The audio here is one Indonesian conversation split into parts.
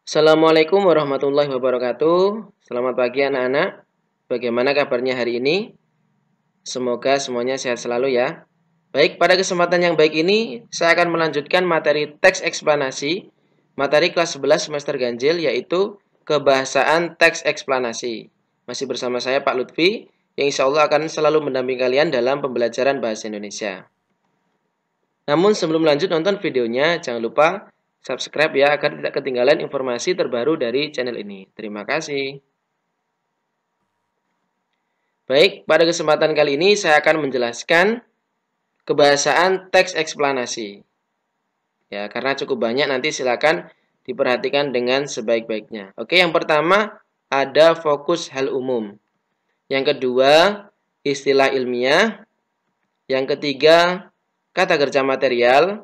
Assalamualaikum warahmatullahi wabarakatuh. Selamat pagi anak-anak. Bagaimana kabarnya hari ini? Semoga semuanya sehat selalu ya. Baik, pada kesempatan yang baik ini saya akan melanjutkan materi teks eksplanasi, materi kelas 11 semester ganjil, yaitu kebahasaan teks eksplanasi. Masih bersama saya Pak Lutfi, yang insya Allah akan selalu mendampingi kalian dalam pembelajaran bahasa Indonesia. Namun sebelum lanjut nonton videonya, jangan lupa subscribe ya agar tidak ketinggalan informasi terbaru dari channel ini. Terima kasih. Baik, pada kesempatan kali ini saya akan menjelaskan kebahasaan teks eksplanasi. Ya, karena cukup banyak nanti silakan diperhatikan dengan sebaik-baiknya. Oke, yang pertama ada fokus hal umum. Yang kedua, istilah ilmiah. Yang ketiga, kata kerja material.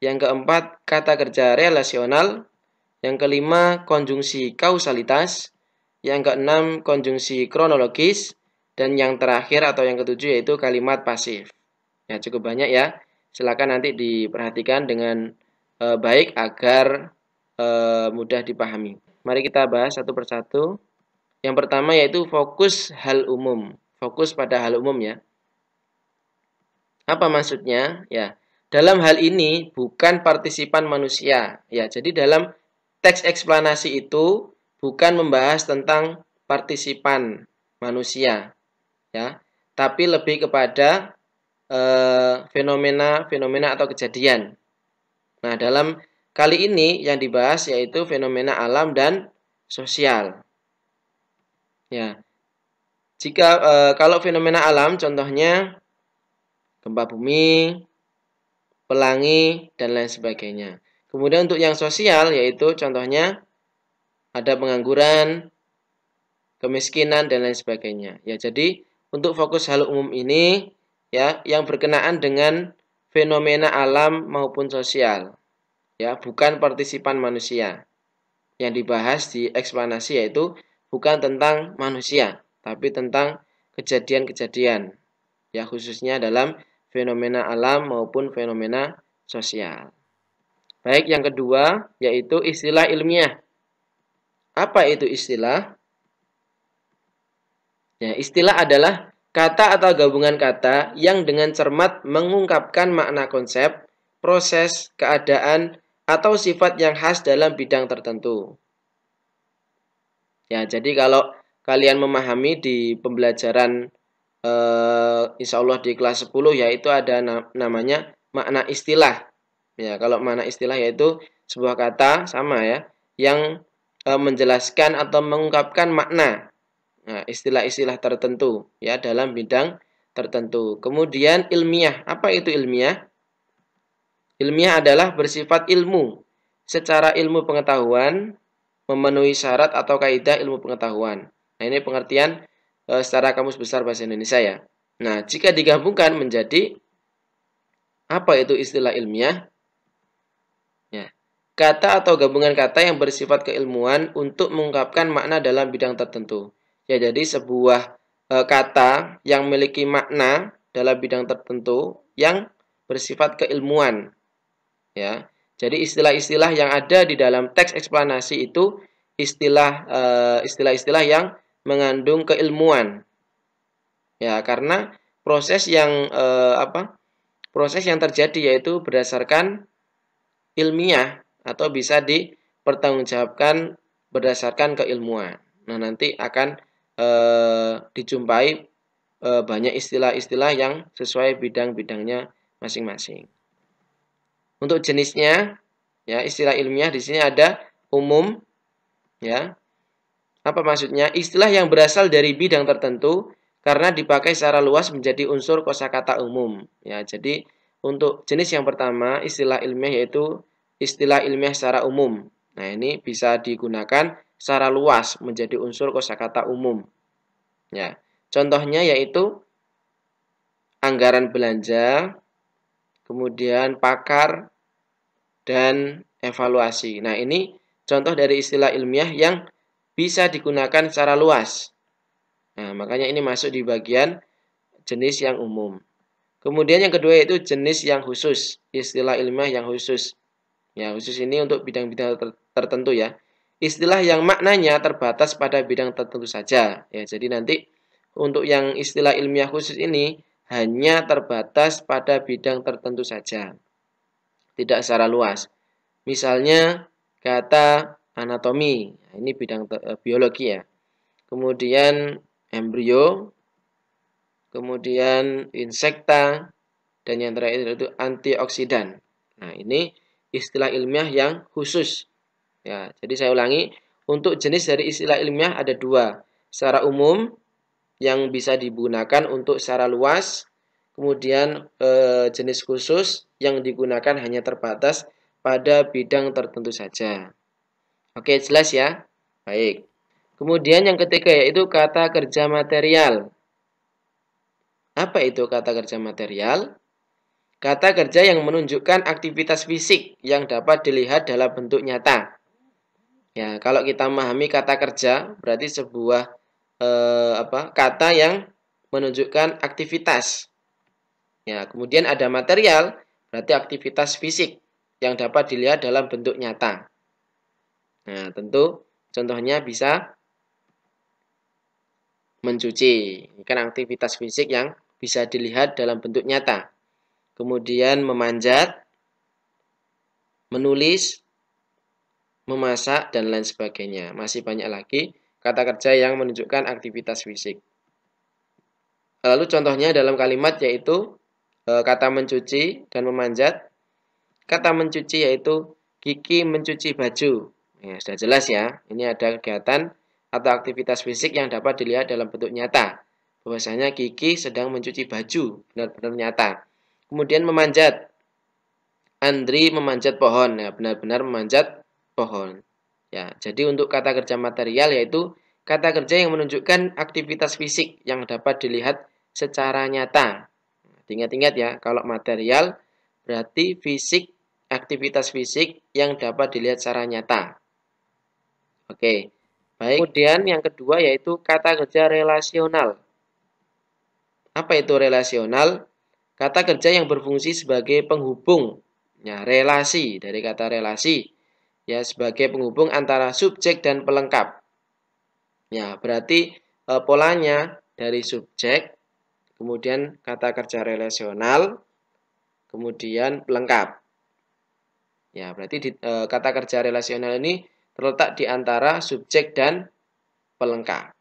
Yang keempat, kata kerja relasional. Yang kelima, konjungsi kausalitas. Yang keenam, konjungsi kronologis. Dan yang terakhir atau yang ketujuh yaitu kalimat pasif. Ya, cukup banyak ya. Silakan nanti diperhatikan dengan baik agar mudah dipahami. Mari kita bahas satu persatu. Yang pertama yaitu fokus hal umum. Fokus pada hal umum ya. Apa maksudnya? Ya, dalam hal ini bukan partisipan manusia. Ya, jadi dalam teks eksplanasi itu bukan membahas tentang partisipan manusia, ya, tapi lebih kepada fenomena-fenomena atau kejadian. Nah, dalam kali ini yang dibahas yaitu fenomena alam dan sosial. Ya, jika kalau fenomena alam contohnya gempa bumi, pelangi, dan lain sebagainya. Kemudian untuk yang sosial yaitu contohnya ada pengangguran, kemiskinan, dan lain sebagainya. Ya, jadi untuk fokus hal umum ini ya yang berkenaan dengan fenomena alam maupun sosial. Ya, bukan partisipan manusia. Yang dibahas di eksplanasi yaitu bukan tentang manusia, tapi tentang kejadian-kejadian. Ya, khususnya dalam fenomena alam maupun fenomena sosial. Baik, yang kedua yaitu istilah ilmiah. Apa itu istilah? Ya, istilah adalah kata atau gabungan kata yang dengan cermat mengungkapkan makna konsep, proses, keadaan, atau sifat yang khas dalam bidang tertentu. Ya, jadi kalau kalian memahami di pembelajaran insya Allah di kelas 10 yaitu ada namanya makna istilah. Ya, kalau makna istilah yaitu sebuah kata sama ya yang menjelaskan atau mengungkapkan makna. Nah, istilah-istilah tertentu ya dalam bidang tertentu. Kemudian ilmiah, apa itu ilmiah? Ilmiah adalah bersifat ilmu. Secara ilmu pengetahuan memenuhi syarat atau kaidah ilmu pengetahuan. Nah, ini pengertian secara kamus besar bahasa Indonesia ya. Nah, jika digabungkan menjadi apa itu istilah ilmiah? Ya, kata atau gabungan kata yang bersifat keilmuan untuk mengungkapkan makna dalam bidang tertentu. Ya, jadi sebuah kata yang memiliki makna dalam bidang tertentu yang bersifat keilmuan. Ya, jadi istilah-istilah yang ada di dalam teks eksplanasi itu istilah-istilah yang mengandung keilmuan. Ya, karena proses yang proses yang terjadi yaitu berdasarkan ilmiah atau bisa dipertanggungjawabkan berdasarkan keilmuan. Nah, nanti akan dijumpai banyak istilah-istilah yang sesuai bidang-bidangnya masing-masing. Untuk jenisnya, ya istilah ilmiah di sini ada umum, ya. Apa maksudnya? Istilah yang berasal dari bidang tertentu karena dipakai secara luas menjadi unsur kosakata umum. Ya, jadi untuk jenis yang pertama istilah ilmiah yaitu istilah ilmiah secara umum. Nah, ini bisa digunakan secara luas menjadi unsur kosakata umum. Ya, contohnya yaitu anggaran belanja, kemudian pakar, dan evaluasi. Nah, ini contoh dari istilah ilmiah yang bisa digunakan secara luas. Nah, makanya ini masuk di bagian jenis yang umum. Kemudian yang kedua yaitu jenis yang khusus, istilah ilmiah yang khusus. Ya, khusus ini untuk bidang-bidang tertentu ya. istilah yang maknanya terbatas pada bidang tertentu saja. Ya, jadi nanti untuk yang istilah ilmiah khusus ini hanya terbatas pada bidang tertentu saja, tidak secara luas. Misalnya kata anatomi, nah, ini bidang biologi ya. Kemudian embrio, kemudian insekta, dan yang terakhir itu antioksidan. Nah, ini istilah ilmiah yang khusus. Ya, jadi saya ulangi, untuk jenis dari istilah ilmiah ada dua. Secara umum yang bisa digunakan untuk secara luas, kemudian jenis khusus yang digunakan hanya terbatas pada bidang tertentu saja. Oke, jelas ya? Baik. Kemudian yang ketiga yaitu kata kerja material. Apa itu kata kerja material? Kata kerja yang menunjukkan aktivitas fisik yang dapat dilihat dalam bentuk nyata. Ya, kalau kita memahami kata kerja berarti sebuah kata yang menunjukkan aktivitas. Ya, kemudian ada material berarti aktivitas fisik yang dapat dilihat dalam bentuk nyata. Nah, tentu contohnya bisa mencuci. Ini kan aktivitas fisik yang bisa dilihat dalam bentuk nyata. Kemudian memanjat, menulis, memasak, dan lain sebagainya. Masih banyak lagi kata kerja yang menunjukkan aktivitas fisik. Lalu contohnya dalam kalimat yaitu kata mencuci dan memanjat. Kata mencuci yaitu Kiki mencuci baju. Ya, sudah jelas ya. Ini ada kegiatan atau aktivitas fisik yang dapat dilihat dalam bentuk nyata. Bahwasanya Kiki sedang mencuci baju. Benar-benar nyata. Kemudian memanjat. Andri memanjat pohon. Ya, benar-benar memanjat pohon. Ya, jadi untuk kata kerja material yaitu kata kerja yang menunjukkan aktivitas fisik yang dapat dilihat secara nyata. Ingat-ingat ya, kalau material berarti fisik, aktivitas fisik yang dapat dilihat secara nyata. Oke, baik. Kemudian yang kedua yaitu kata kerja relasional. Apa itu relasional? Kata kerja yang berfungsi sebagai penghubung, ya, relasi dari kata relasi, ya, sebagai penghubung antara subjek dan pelengkap. Ya, berarti polanya dari subjek, kemudian kata kerja relasional, kemudian pelengkap. Ya, berarti kata kerja relasional ini terletak di antara subjek dan pelengkap.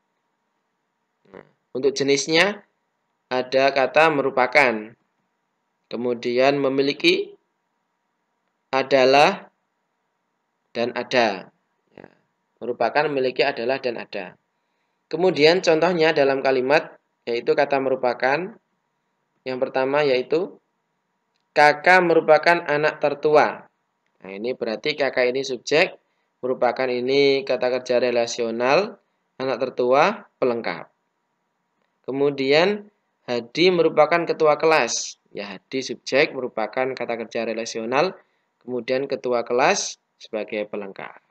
Nah, untuk jenisnya ada kata merupakan, kemudian memiliki, adalah, dan ada. Ya, merupakan, memiliki, adalah, dan ada. Kemudian contohnya dalam kalimat yaitu kata merupakan. Yang pertama yaitu kakak merupakan anak tertua. Nah, ini berarti kakak ini subjek, merupakan ini kata kerja relasional, anak tertua, pelengkap. Kemudian Hadi merupakan ketua kelas. Ya, Hadi subjek merupakan kata kerja relasional, kemudian ketua kelas sebagai pelengkap.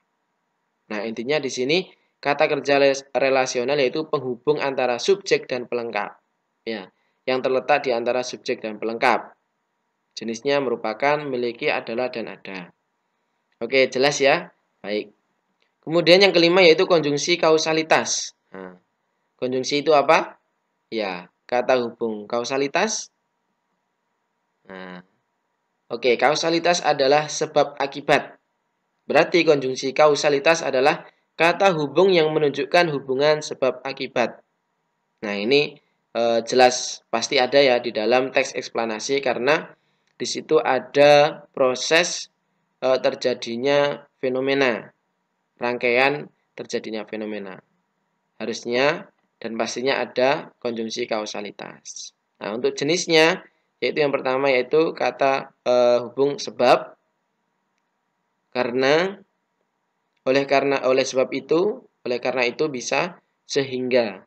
Nah, intinya di sini kata kerja relasional yaitu penghubung antara subjek dan pelengkap. Ya, yang terletak di antara subjek dan pelengkap. Jenisnya merupakan, memiliki, adalah, dan ada. Oke, jelas ya? Baik. Kemudian yang kelima yaitu konjungsi kausalitas. Nah, konjungsi itu apa? Ya, kata hubung kausalitas. Nah, oke, kausalitas adalah sebab akibat. Berarti konjungsi kausalitas adalah kata hubung yang menunjukkan hubungan sebab akibat. Nah, ini jelas pasti ada ya di dalam teks eksplanasi karena di situ ada proses terjadinya fenomena, rangkaian terjadinya fenomena. Harusnya dan pastinya ada konjungsi kausalitas. Nah, untuk jenisnya yaitu yang pertama yaitu kata hubung sebab, karena, oleh sebab itu, oleh karena itu, bisa, sehingga.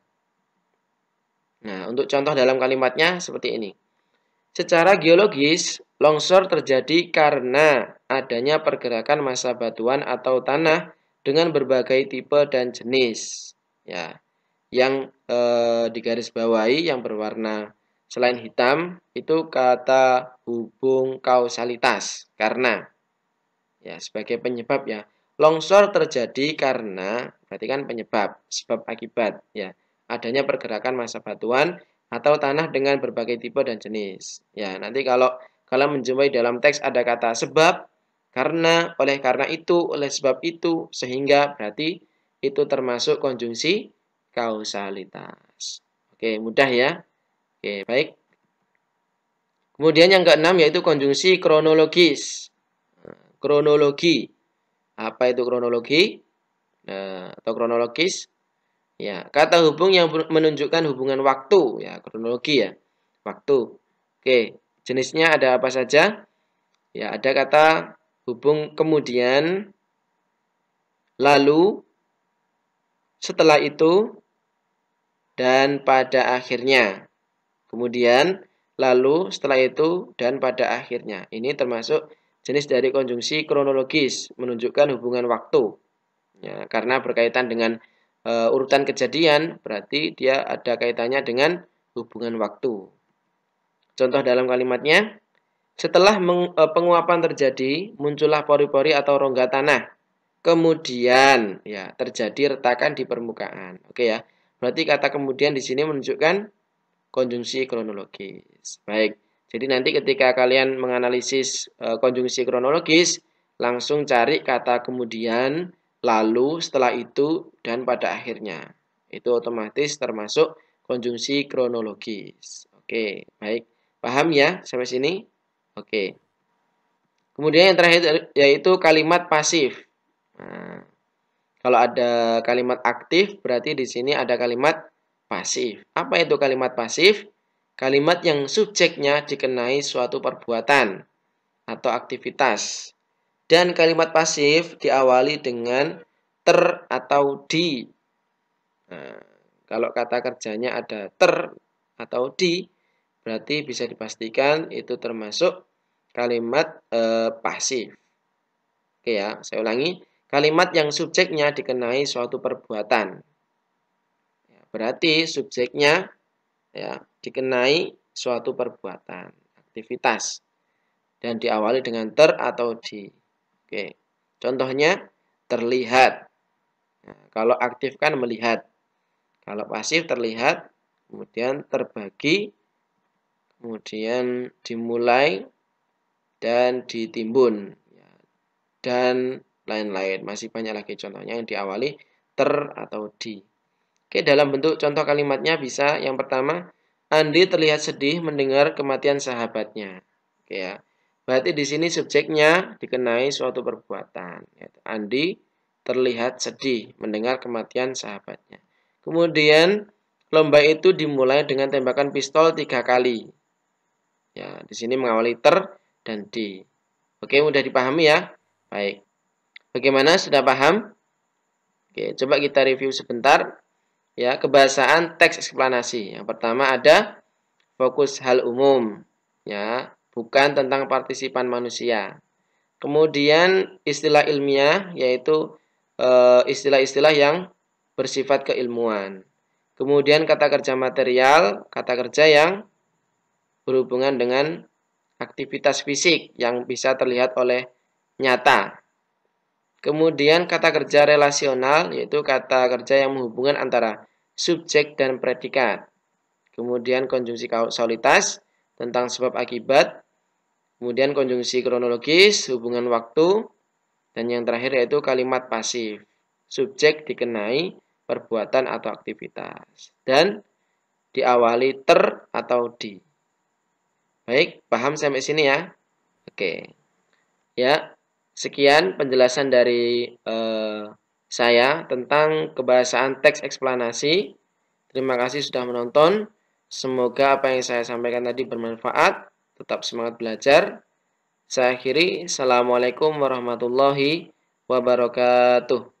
Nah, untuk contoh dalam kalimatnya seperti ini. Secara geologis, longsor terjadi karena adanya pergerakan massa batuan atau tanah dengan berbagai tipe dan jenis. Ya, yang digarisbawahi yang berwarna selain hitam itu kata hubung kausalitas, karena. Ya, sebagai penyebab ya. Longsor terjadi karena, berarti kan penyebab, sebab akibat, ya. Adanya pergerakan massa batuan atau tanah dengan berbagai tipe dan jenis. Ya, nanti kalau menjumpai dalam teks ada kata sebab, karena, oleh karena itu, oleh sebab itu, sehingga, berarti itu termasuk konjungsi kausalitas. Oke, mudah ya. Oke, baik. Kemudian yang keenam yaitu konjungsi kronologis. Kronologi. Apa itu kronologi? Atau kronologis? Ya, kata hubung yang menunjukkan hubungan waktu, ya, kronologi ya. Waktu. Oke, jenisnya ada apa saja? Ya, ada kata hubung kemudian, lalu, setelah itu, dan pada akhirnya. Kemudian, lalu, setelah itu, dan pada akhirnya. Ini termasuk jenis dari konjungsi kronologis, menunjukkan hubungan waktu. Ya, karena berkaitan dengan urutan kejadian, berarti dia ada kaitannya dengan hubungan waktu. Contoh dalam kalimatnya, setelah penguapan terjadi, muncullah pori-pori atau rongga tanah. Kemudian, ya, terjadi retakan di permukaan. Oke ya. Berarti kata kemudian di sini menunjukkan konjungsi kronologis. Baik. Jadi nanti ketika kalian menganalisis konjungsi kronologis, langsung cari kata kemudian, lalu, setelah itu, dan pada akhirnya. Itu otomatis termasuk konjungsi kronologis. Oke, baik. Paham ya sampai sini? Oke. Kemudian yang terakhir yaitu kalimat pasif. Nah, kalau ada kalimat aktif, berarti di sini ada kalimat pasif. Apa itu kalimat pasif? Kalimat yang subjeknya dikenai suatu perbuatan atau aktivitas. Dan kalimat pasif diawali dengan ter atau di. Nah, kalau kata kerjanya ada ter atau di, berarti bisa dipastikan itu termasuk kalimat pasif. Oke ya, saya ulangi. Kalimat yang subjeknya dikenai suatu perbuatan. Ya, berarti subjeknya, ya, dikenai suatu perbuatan, aktivitas. Dan diawali dengan ter atau di. Oke. Contohnya terlihat. Nah, kalau aktif kan melihat. Kalau pasif terlihat, kemudian terbagi, kemudian dimulai, dan ditimbun. Dan lain-lain. Masih banyak lagi contohnya yang diawali ter atau di. Oke, dalam bentuk contoh kalimatnya bisa yang pertama, Andi terlihat sedih mendengar kematian sahabatnya. Oke ya. Berarti di sini subjeknya dikenai suatu perbuatan. Andi terlihat sedih mendengar kematian sahabatnya. Kemudian lomba itu dimulai dengan tembakan pistol 3 kali. Ya, di sini mengawali ter dan di. Oke, mudah dipahami ya. Baik. Bagaimana? Sudah paham? Oke, coba kita review sebentar. Ya, kebahasaan teks eksplanasi. Yang pertama ada fokus hal umum. Ya, bukan tentang partisipan manusia. Kemudian istilah ilmiah yaitu istilah-istilah yang bersifat keilmuan. Kemudian kata kerja material, kata kerja yang berhubungan dengan aktivitas fisik yang bisa terlihat oleh nyata. Kemudian kata kerja relasional, yaitu kata kerja yang menghubungkan antara subjek dan predikat. Kemudian konjungsi kausalitas tentang sebab akibat. Kemudian konjungsi kronologis, hubungan waktu. Dan yang terakhir yaitu kalimat pasif. Subjek dikenai perbuatan atau aktivitas. Dan diawali ter atau di. Baik, paham sampai sini ya? Oke. Ya, sekian penjelasan dari saya tentang kebahasaan teks eksplanasi. Terima kasih sudah menonton. Semoga apa yang saya sampaikan tadi bermanfaat. Tetap semangat belajar. Saya akhiri. Assalamualaikum warahmatullahi wabarakatuh.